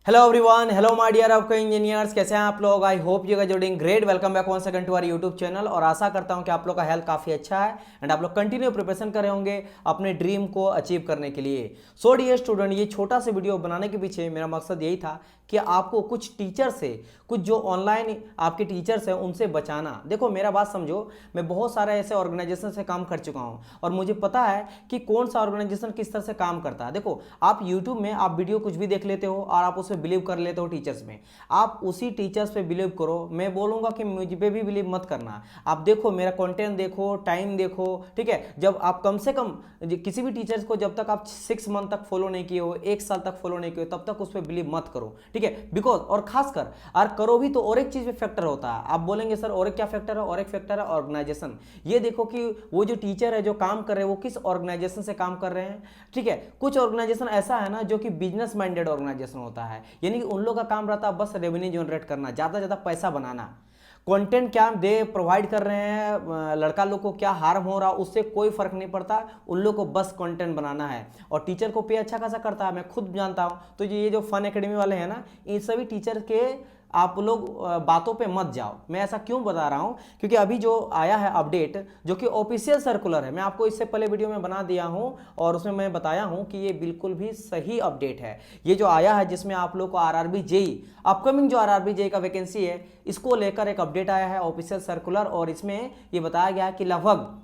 Hello everyone, hello my dear आपको engineers, कैसे हैं आप लोग। I hope you guys doing great. Welcome back once again to our YouTube channel. और आशा करता हूं कि आप लोग का हेल्थ काफ़ी अच्छा है एंड आप लोग कंटिन्यू प्रिपरेशन कर रहे होंगे अपने ड्रीम को अचीव करने के लिए। सो डियर स्टूडेंट, ये छोटा सा वीडियो बनाने के पीछे मेरा मकसद यही था कि आपको कुछ टीचर से, कुछ जो ऑनलाइन आपके टीचर्स हैं उनसे बचाना। देखो मेरा बात समझो, मैं बहुत सारे ऐसे ऑर्गेनाइजेशन से काम कर चुका हूं और मुझे पता है कि कौन सा ऑर्गेनाइजेशन किस तरह से काम करता है। देखो आप यूट्यूब में आप वीडियो कुछ भी देख लेते हो और आप उसमें बिलीव कर लेते हो टीचर्स में, आप उसी टीचर्स पे बिलीव करो। मैं बोलूंगा कि मुझ पे भी बिलीव मत करना। आप देखो मेरा कंटेंट, देखो टाइम देखो, ठीक है। जब आप कम से कम किसी भी टीचर्स को जब तक आप 6 मंथ तक फॉलो नहीं किए हो, 1 साल तक फॉलो नहीं किए हो, तब तक उस पर बिलीव मत करो, ठीक है। बिकॉज और खासकर और करो भी तो और एक चीज पे फैक्टर होता है। आप बोलेंगे सर और एक क्या फैक्टर है? और एक फैक्टर है ऑर्गेनाइजेशन। ये देखो कि वो जो टीचर है जो काम कर रहे हैं वो किस ऑर्गेनाइजेशन से काम कर रहे हैं, ठीक है। कुछ ऑर्गेनाइजेशन ऐसा है ना जो कि बिजनेस माइंडेड ऑर्गेनाइजेशन होता है, यानी कि उन लोग का काम रहता है बस रेवेन्यू जनरेट करना, ज़्यादा से ज़्यादा पैसा बनाना। कंटेंट क्या दे प्रोवाइड कर रहे हैं, लड़का लोग को क्या हार्म हो रहा उससे कोई फर्क नहीं पड़ता, उन लोग को बस कंटेंट बनाना है। और टीचर को पे अच्छा खासा करता है, मैं खुद जानता हूँ। तो ये जो फन एकेडमी वाले हैं ना, इन सभी टीचर के आप लोग बातों पे मत जाओ। मैं ऐसा क्यों बता रहा हूं? क्योंकि अभी जो आया है अपडेट, जो कि ऑफिशियल सर्कुलर है, मैं आपको इससे पहले वीडियो में बना दिया हूं और उसमें मैं बताया हूं कि ये बिल्कुल भी सही अपडेट है। ये जो आया है जिसमें आप लोग को आरआरबी जेई, अपकमिंग जो आरआरबी जेई का वैकेंसी है, इसको लेकर एक अपडेट आया है ऑफिशियल सर्कुलर। और इसमें ये बताया गया है कि लगभग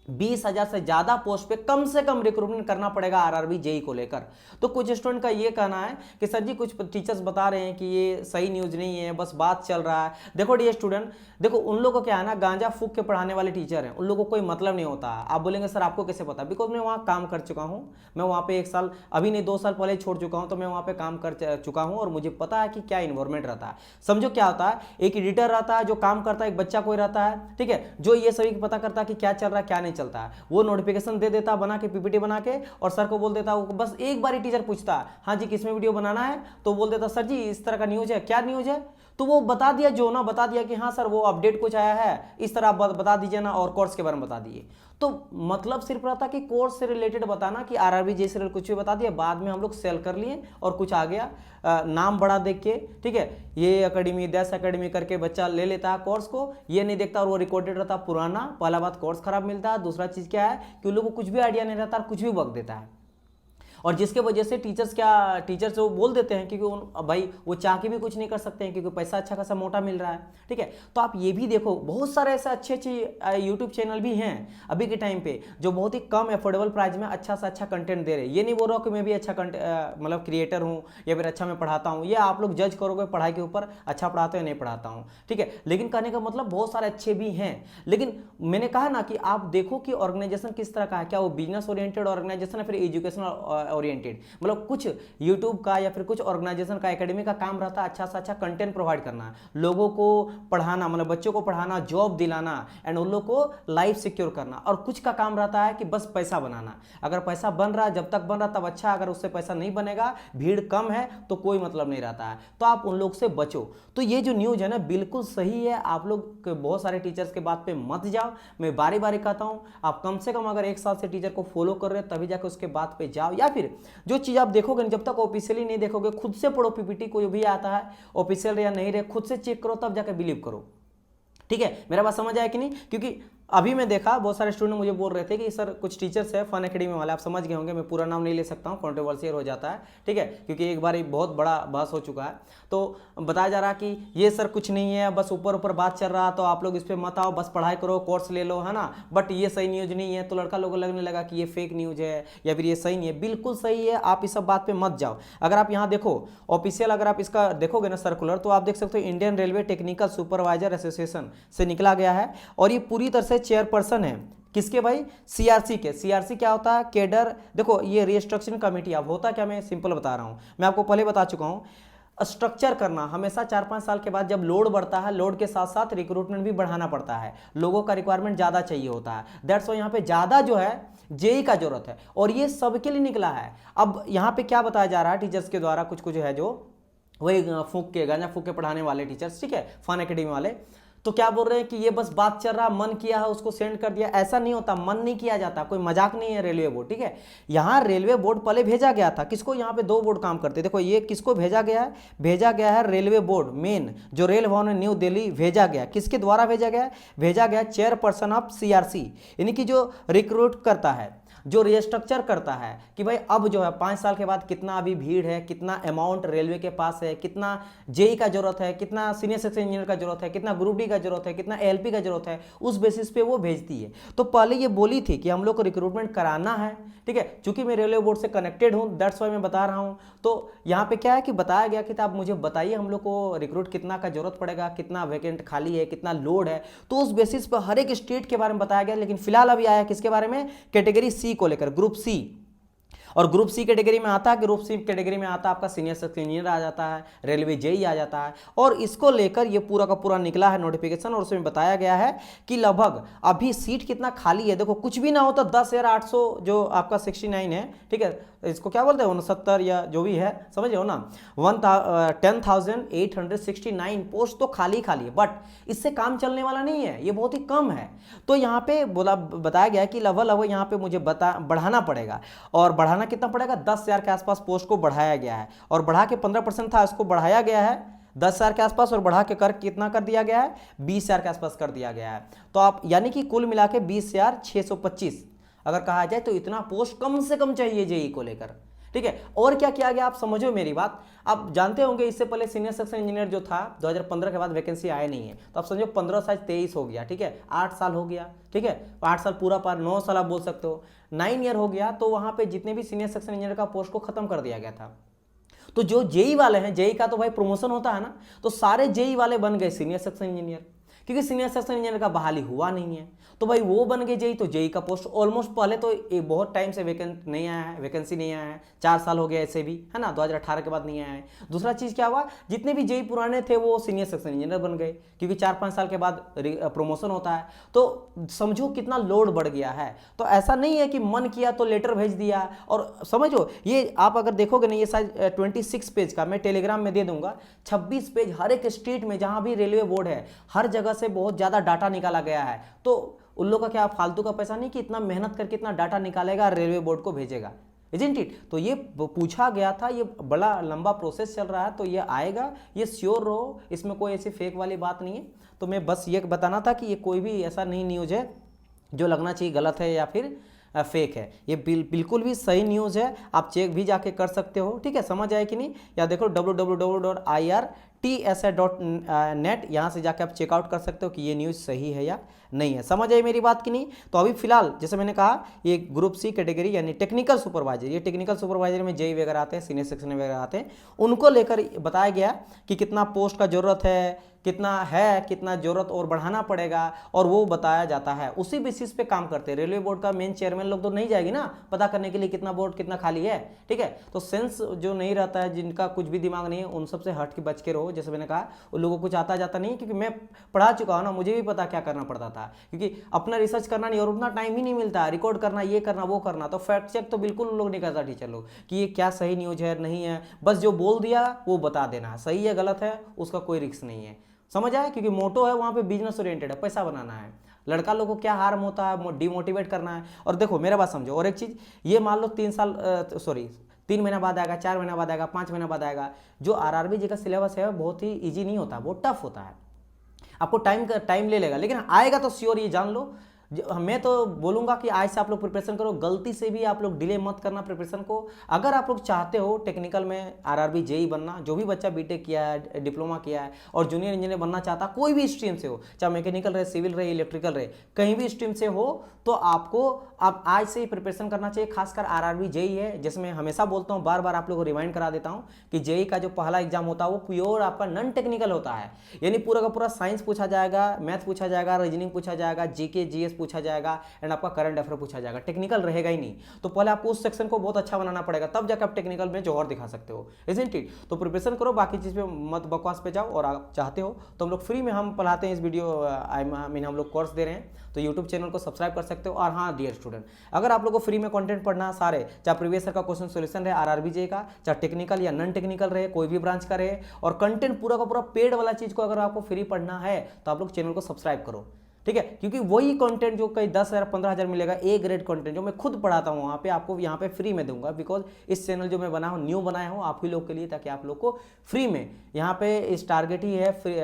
20,000 से ज्यादा पोस्ट पे कम से कम रिक्रूटमेंट करना पड़ेगा आरआरबी जेई को लेकर। तो कुछ स्टूडेंट का ये कहना है कि सर जी कुछ टीचर्स बता रहे हैं कि ये सही न्यूज नहीं है, बस बात चल रहा है। देखो डियर स्टूडेंट, देखो उन लोगों को क्या है ना, गांजा फूक के पढ़ाने वाले टीचर हैं, उन लोगों को कोई मतलब नहीं होता। आप बोलेंगे सर आपको कैसे पता? बिकॉज मैं वहाँ काम कर चुका हूँ। मैं वहाँ पे 1 साल, अभी नहीं 2 साल पहले छोड़ चुका हूँ, तो मैं वहाँ पे काम कर चुका हूँ और मुझे पता है कि क्या इन्वायरमेंट रहता है। समझो क्या होता है, एक एडिटर रहता है जो काम करता है, एक बच्चा कोई रहता है, ठीक है, जो ये सभी पता करता है कि क्या चल रहा है क्या नहीं चलता है। वो नोटिफिकेशन दे देता बना के, पीपीटी बना के, और सर को बोल देता। वो बस एक बार ही टीचर पूछता हाँ जी किस में वीडियो बनाना है, तो बोल देता सर जी इस तरह का न्यूज है। क्या न्यूज है? तो वो बता दिया, जो ना बता दिया कि हाँ सर वो अपडेट कुछ आया है, इस तरह आप बता दीजिए ना, और कोर्स के बारे में बता दिए। तो मतलब सिर्फ रहता कि कोर्स से रिलेटेड बताना कि आरआरबी जैसे कुछ भी बता दिया, बाद में हम लोग सेल कर लिए और कुछ आ गया नाम बड़ा देख के, ठीक है, ये एकेडमी दैस एकेडमी करके बच्चा ले लेता है कोर्स को, ये नहीं देखता और वो रिकॉर्डेड रहता पुराना। पहला बात कोर्स खराब मिलता है, दूसरा चीज क्या है कि उन लोगों को कुछ भी आइडिया नहीं रहता और कुछ भी वक्त देता है। और जिसके वजह से टीचर्स वो बोल देते हैं क्योंकि भाई वो चाह के भी कुछ नहीं कर सकते हैं क्योंकि पैसा अच्छा खासा मोटा मिल रहा है, ठीक है। तो आप ये भी देखो, बहुत सारे ऐसे अच्छे अच्छे यूट्यूब चैनल भी हैं अभी के टाइम पे जो बहुत ही कम एफोर्डेबल प्राइस में अच्छा सा अच्छा कंटेंट दे रहे हैं। ये नहीं बोल रहा हूँ कि मैं भी अच्छा मतलब क्रिएटर हूँ या फिर अच्छा मैं पढ़ाता हूँ, ये आप लोग जज करोगे पढ़ाई के ऊपर, अच्छा पढ़ाते हो नहीं पढ़ाता हूँ, ठीक है। लेकिन कहने का मतलब बहुत सारे अच्छे भी हैं। लेकिन मैंने कहा ना कि आप देखो कि ऑर्गेनाइजेशन किस तरह का है, क्या वो बिजनेस ओरिएंटेड ऑर्गेनाइजेशन है फिर एजुकेशनल ओरिएंटेड। मतलब कुछ यूट्यूब का या फिर कुछ ऑर्गेनाइजेशन का, एकेडमी का काम रहता है अच्छा सा अच्छा कंटेंट प्रोवाइड करना, लोगों को पढ़ाना, मतलब बच्चों को पढ़ाना, जॉब दिलाना एंड उन लोगों को लाइफ सिक्योर करना। और कुछ का काम रहता है कि बस पैसा बनाना। अगर पैसा बन रहा है, जब तक बन रहा तब अच्छा, अगर उससे पैसा नहीं बनेगा, भीड़ कम है तो कोई मतलब नहीं रहता है। तो आप उन लोग से बचो। तो ये जो न्यूज है ना बिल्कुल सही है। आप लोग बहुत सारे टीचर्स के बात पे मत जाओ। मैं बारी बारी कहता हूं, आप कम से कम अगर 1 साल से टीचर को फॉलो कर रहे हो तभी जाकर उसके बात पे जाओ। या फिर जो चीज आप देखोगे, जब तक ऑफिशियली नहीं देखोगे, खुद से पढ़ो पीपीटी, कोई भी आता है ऑफिशियल या नहीं रहे, खुद से चेक करो तब जाकर बिलीव करो, ठीक है। मेरा बात समझ आया कि नहीं? क्योंकि अभी मैं देखा बहुत सारे स्टूडेंट मुझे बोल रहे थे कि सर कुछ टीचर्स है फन एकेडमी वाले, आप समझ गए होंगे, मैं पूरा नाम नहीं ले सकता हूँ, कंट्रोवर्शियल हो जाता है, ठीक है, क्योंकि एक बार बहुत बड़ा बहस हो चुका है। तो बताया जा रहा कि ये सर कुछ नहीं है, बस ऊपर ऊपर बात चल रहा, तो आप लोग इस पर मत आओ, बस पढ़ाई करो, कोर्स ले लो, है ना, बट ये सही न्यूज नहीं है। तो लड़का लोगों को लगने लगा कि ये फेक न्यूज है या फिर ये सही नहीं है। बिल्कुल सही है, आप इस सब बात पे मत जाओ। अगर आप यहाँ देखो ऑफिशियल, अगर आप इसका देखोगे ना सर्कुलर, तो आप देख सकते हो Indian railway technical supervisor association से निकला गया है और ये पूरी तरह से चेयरपर्सन है किसके भाई? सीआरसी के। सीआरसी क्या होता है? केडर, देखो ये रिस्ट्रक्चरिंग कमेटी। अब होता क्या, मैं सिंपल बता रहा हूं, मैं आपको पहले बता चुका हूं। स्ट्रक्चर करना हमेशा 4-5 साल के बाद जब लोड बढ़ता है, लोड के साथ साथ रिक्रूटमेंट भी बढ़ाना पड़ता है, लोगों का रिक्वायरमेंट ज़्यादा चाहिए होता है। दैट्स वाई यहाँ पे ज़्यादा जो है जेई का जरूरत है और ये सबके लिए निकला है। अब यहाँ पे क्या बताया जा रहा है टीचर्स के द्वारा, कुछ कुछ है जो वही फूक के गांजा फूक के पढ़ाने वाले टीचर्स, ठीक है, फन एकेडमी वाले, तो क्या बोल रहे हैं कि ये बस बात चल रहा, मन किया है उसको सेंड कर दिया। ऐसा नहीं होता, मन नहीं किया जाता, कोई मजाक नहीं है रेलवे बोर्ड, ठीक है। यहाँ रेलवे बोर्ड पहले भेजा गया था किसको, यहाँ पे दो बोर्ड काम करते, देखो ये किसको भेजा गया है, भेजा गया है रेलवे बोर्ड मेन, जो रेल भवन न्यू दिल्ली भेजा गया, किसके द्वारा भेजा गया, भेजा गया चेयरपर्सन ऑफ सीआरसी, यानी कि जो रिक्रूट करता है, जो रिस्ट्रक्चर करता है कि भाई अब जो है 5 साल के बाद कितना अभी भीड़ है, कितना अमाउंट रेलवे के पास है, कितना जेई का जरूरत है, कितना सीनियर सेक्शन इंजीनियर का जरूरत है, कितना ग्रुप डी का जरूरत है, कितना एलपी का जरूरत है, उस बेसिस पे वो भेजती है। तो पहले ये बोली थी कि हम लोग को रिक्रूटमेंट कराना है, ठीक है। चूंकि मैं रेलवे बोर्ड से कनेक्टेड हूं, दैट्स वाई मैं बता रहा हूं। तो यहाँ पे क्या है कि बताया गया कि आप मुझे बताइए हम लोग को रिक्रूट कितना का जरूरत पड़ेगा, कितना वैकेंट खाली है, कितना लोड है, तो उस बेसिस पर हर एक स्टेट के बारे में बताया गया। लेकिन फिलहाल अभी आया किसके बारे में, कैटेगरी सी को लेकर, ग्रुप सी। और ग्रुप सी कैटेगरी में आता है, ग्रुप सी कैटेगरी में आता है आपका सीनियर सेक्शन इंजीनियर आ जाता है, रेलवे जेई आ जाता है। और इसको लेकर ये पूरा का पूरा निकला है नोटिफिकेशन, और उसमें बताया गया है कि लगभग अभी सीट कितना खाली है, देखो कुछ भी ना हो तो 10,800 जो आपका 69 है, ठीक है, इसको क्या बोलते हैं 69 या जो भी है, समझ रहे हो ना, 10,869 पोस्ट तो खाली खाली है, बट इससे काम चलने वाला नहीं है, ये बहुत ही कम है। तो यहाँ पे बताया गया कि लगभग यहाँ पे मुझे बढ़ाना पड़ेगा, और बढ़ाना कितना पड़ेगा, 10,000 के आसपास पोस्ट को बढ़ाया गया है, और बढ़ा के 15% था, इसको बढ़ाया गया है 10,000 के आसपास, और बढ़ा के कर कितना कर दिया गया है, 20,000 के आसपास कर दिया गया है। तो आप यानी कि कुल मिला के 20,625 अगर कहा जाए तो इतना पोस्ट कम से कम चाहिए जेई को लेकर, ठीक है। और क्या किया गया आप समझो मेरी बात, आप जानते होंगे इससे पहले सीनियर सेक्शन इंजीनियर जो था 2015 के बाद वैकेंसी आया नहीं है, तो आप समझो 15 साल 23 हो गया, ठीक है, 8 साल हो गया, ठीक है, 8 साल पूरा पार, 9 साल आप बोल सकते हो, 9 ईयर हो गया। तो वहां पे जितने भी सीनियर सेक्शन इंजीनियर का पोस्ट को खत्म कर दिया गया था। तो जो जेई वाले हैं, जेई का तो भाई प्रमोशन होता है ना, तो सारे जेई वाले बन गए सीनियर सेक्शन इंजीनियर, क्योंकि सीनियर सेक्शन इंजीनियर का बहाली हुआ नहीं है, तो भाई वो बन गए जेई। तो जेई का पोस्ट ऑलमोस्ट पहले तो बहुत टाइम से वैकेंट नहीं आया है, वैकेंसी नहीं आया है, 4 साल हो गया ऐसे भी, है ना, 2018 के बाद नहीं आया है। दूसरा चीज क्या हुआ, जितने भी जेई पुराने थे वो सीनियर सेक्शन इंजीनियर बन गए, क्योंकि 4-5 साल के बाद प्रमोशन होता है। तो समझो कितना लोड बढ़ गया है। तो ऐसा नहीं है कि मन किया तो लेटर भेज दिया, और समझो ये आप अगर देखोगे ना, ये शायद 26 पेज का मैं टेलीग्राम में दे दूंगा, 26 पेज, हर एक स्टेट में जहां भी रेलवे बोर्ड है हर जगह से बहुत ज्यादा डाटा निकाला गया है। तो उन लोगों का क्या फालतू का पैसा नहीं कि इतना मेहनत करके इतना डाटा निकालेगा, रेलवे बोर्ड को भेजेगा, इजंट इट। तो ये पूछा गया था, ये बड़ा लंबा प्रोसेस चल रहा है, तो ये आएगा, ये श्योर रहो, इसमें कोई ऐसी फेक वाली बात नहीं है। तो मैं बस ये बताना था कि ये कोई भी ऐसा नहीं न्यूज़ है जो लगना चाहिए गलत है या फिर फेक है, ये बिल्कुल भी सही न्यूज़ है, आप चेक भी जाके कर सकते हो, ठीक है। समझ आए कि नहीं, या देखो www.irtsa.net, यहाँ से जाके आप चेकआउट कर सकते हो कि ये न्यूज़ सही है या नहीं है। समझ आई मेरी बात कि नहीं। तो अभी फिलहाल जैसे मैंने कहा, ये ग्रुप सी कैटेगरी यानी टेक्निकल सुपरवाइजर, ये टेक्निकल सुपरवाइजर में जेई वगैरह आते हैं, सीनियर सेक्शन वगैरह आते हैं, उनको लेकर बताया गया कि कितना पोस्ट का जरूरत है, कितना जरूरत और बढ़ाना पड़ेगा, और वो बताया जाता है, उसी बेसिस पे काम करते हैं। रेलवे बोर्ड का मेन चेयरमैन लोग तो नहीं जाएगी ना पता करने के लिए कितना बोर्ड कितना खाली है, ठीक है। तो सेंस जो नहीं रहता है, जिनका कुछ भी दिमाग नहीं है, उन सबसे हट के बच के रहो। जैसे मैंने कहा, उन लोगों को कुछ आता जाता नहीं, क्योंकि मैं पढ़ा चुका हूँ ना, मुझे भी पता क्या करना पड़ता था, क्योंकि अपना रिसर्च करना नहीं, और उतना टाइम ही नहीं मिलता, रिकॉर्ड करना, ये करना वो करना। तो फैक्ट चेक तो बिल्कुल उन लोग नहीं करता टीचर लोग कि ये क्या सही न्यूज है नहीं है, बस जो बोल दिया वो बता देना, सही है गलत है उसका कोई रिस्क नहीं है। समझ आया, क्योंकि मोटो है वहां पे बिजनेस ओरिएंटेड है, पैसा बनाना है। लड़का लोगों को क्या हार्म होता है, डिमोटिवेट करना है। और देखो मेरा बात समझो, और एक चीज, ये मान लो 3 महीना बाद आएगा, 4 महीना बाद आएगा, 5 महीना बाद आएगा। जो आरआरबी जी का सिलेबस है बहुत ही ईजी नहीं होता, बहुत टफ होता है, आपको टाइम ले लेगा, लेकिन आएगा तो श्योर, ये जान लो। मैं तो बोलूंगा कि आज से आप लोग प्रिपरेशन करो, गलती से भी आप लोग डिले मत करना प्रिपरेशन को। अगर आप लोग चाहते हो टेक्निकल में आरआरबी जेई बनना, जो भी बच्चा बीटेक किया है, डिप्लोमा किया है और जूनियर इंजीनियर बनना चाहता, कोई भी स्ट्रीम से हो, चाहे मैकेनिकल रहे, सिविल रहे, इलेक्ट्रिकल रहे, कहीं भी स्ट्रीम से हो, तो आपको अब आज से ही प्रिपरेशन करना चाहिए। खासकर आरआरबी जेई है, जिसमें हमेशा बोलता हूँ, बार बार आप लोगों को रिमाइंड करा देता हूँ कि जेई का जो पहला एग्जाम होता है वो प्योर आपका नॉन टेक्निकल होता है, यानी पूरा का पूरा साइंस पूछा जाएगा, मैथ पूछा जाएगा, रीजनिंग पूछा जाएगा, जीके जीएस जीएस पूछा जाएगा एंड आपका करंट अफेयर पूछा जाएगा, टेक्निकल रहेगा ही नहीं। तो पहले आपको उस सेक्शन को बहुत अच्छा बनाना पड़ेगा, तब जाकर आप टेक्निकल में जोहर दिखा सकते हो, इजंट इट। तो प्रिपरेशन करो, बाकी चीज़ पे मत बकवास पे जाओ। और आप चाहते हो तो हम लोग फ्री में हम पढ़ाते हैं इस वीडियो आई मीन हम लोग कोर्स दे रहे हैं, तो यूट्यूब चैनल को सब्सक्राइब कर सकते हो। और हाँ डियर स्टूडेंट, अगर आप लोग को फ्री में कंटेंट पढ़ना सारे, चाहे प्रीवियस ईयर का क्वेश्चन सॉल्यूशन रहे आरआरबी जेईई का, चाहे टेक्निकल या नॉन टेक्निकल रहे, कोई भी ब्रांच का रहे, और कंटेंट पूरा का पूरा पेड वाला चीज़ को अगर आपको फ्री पढ़ना है तो आप लोग चैनल को सब्सक्राइब करो, ठीक है। क्योंकि वही कंटेंट जो कहीं 10,000 15,000 मिलेगा, ए ग्रेड कंटेंट जो मैं खुद पढ़ाता हूँ वहाँ पे आपको यहाँ पे फ्री में दूंगा। बिकॉज इस चैनल जो मैं बना हूँ, न्यू बनाया हूँ आप ही लोग के लिए, ताकि आप लोग को फ्री में, यहाँ पे इस टारगेट ही है फ्री,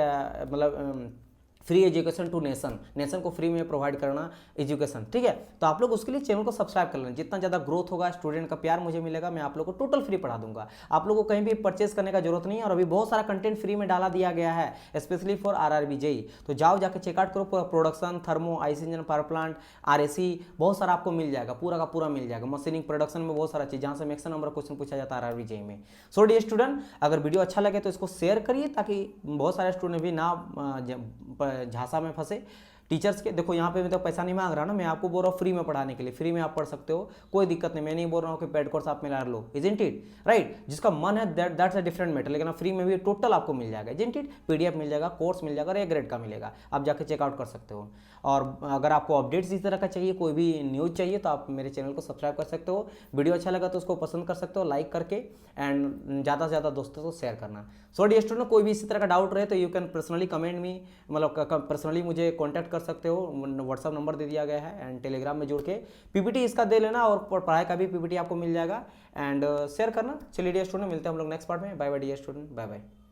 मतलब free education to nation, nation को फ्री में प्रोवाइड करना एजुकेशन, ठीक है। तो आप लोग उसके लिए चैनल को सब्सक्राइब कर लेना। जितना ज़्यादा ग्रोथ होगा, स्टूडेंट का प्यार मुझे मिलेगा, मैं आप लोग को टोटल फ्री पढ़ा दूंगा। आप लोग को कहीं भी परचेस करने का जरूरत नहीं है। और अभी बहुत सारा कंटेंट फ्री में डाला दिया गया है, स्पेशली फॉर आरआरबी जेईई। तो जाओ जाके चेकआउट करो, production, thermo, IC engine, power plant, RAC, बहुत सारा आपको मिल जाएगा, पूरा का पूरा मिल जाएगा। मशीनिंग, प्रोडक्शन में बहुत सारा चीज़, जहाँ से मैक्सिमम नंबर क्वेश्चन पूछा जाता है आरआरबी जेईई में। सो डियर स्टूडेंट, अगर वीडियो अच्छा लगे तो इसको शेयर करिए, ताकि बहुत सारे स्टूडेंट भी ना झांसा में फंसे टीचर्स के। देखो यहाँ पे मैं तो पैसा नहीं मांग रहा ना, मैं आपको बोल रहा हूँ फ्री में पढ़ाने के लिए, फ्री में आप पढ़ सकते हो, कोई दिक्कत नहीं। मैं नहीं बोल रहा हूँ कि पेड कोर्स आप मिला लो, इजंट इट राइट। जिसका मन है दैट्स अ डिफरेंट मैटर, लेकिन फ्री में भी टोटल आपको मिल जाएगा, इजंट इट। पीडीएफ मिल जाएगा, कोर्स मिल जाएगा, और ए ग्रेड का मिलेगा, आप जाके चेकआउट कर सकते हो। और अगर आपको अपडेट्स इस तरह का चाहिए, कोई भी न्यूज़ चाहिए, तो आप मेरे चैनल को सब्सक्राइब कर सकते हो। वीडियो अच्छा लगा तो उसको पसंद कर सकते हो लाइक करके, एंड ज़्यादा से ज़्यादा दोस्तों को शेयर करना। सो डियर स्टूडेंट, कोई भी इसी तरह का डाउट रहे तो you can personally comment me, मतलब पर्सनली मुझे कॉन्टैक्ट कर सकते हो। व्हाट्सअप नंबर दे दिया गया है, एंड टेलीग्राम में जुड़ के पीपीटी इसका दे लेना, और पढ़ाई का भी पीपीटी आपको मिल जाएगा, एंड शेयर करना। चलिए डियर स्टूडेंट, मिलते हैं हम लोग नेक्स्ट पार्ट में। Bye bye dear student, bye bye.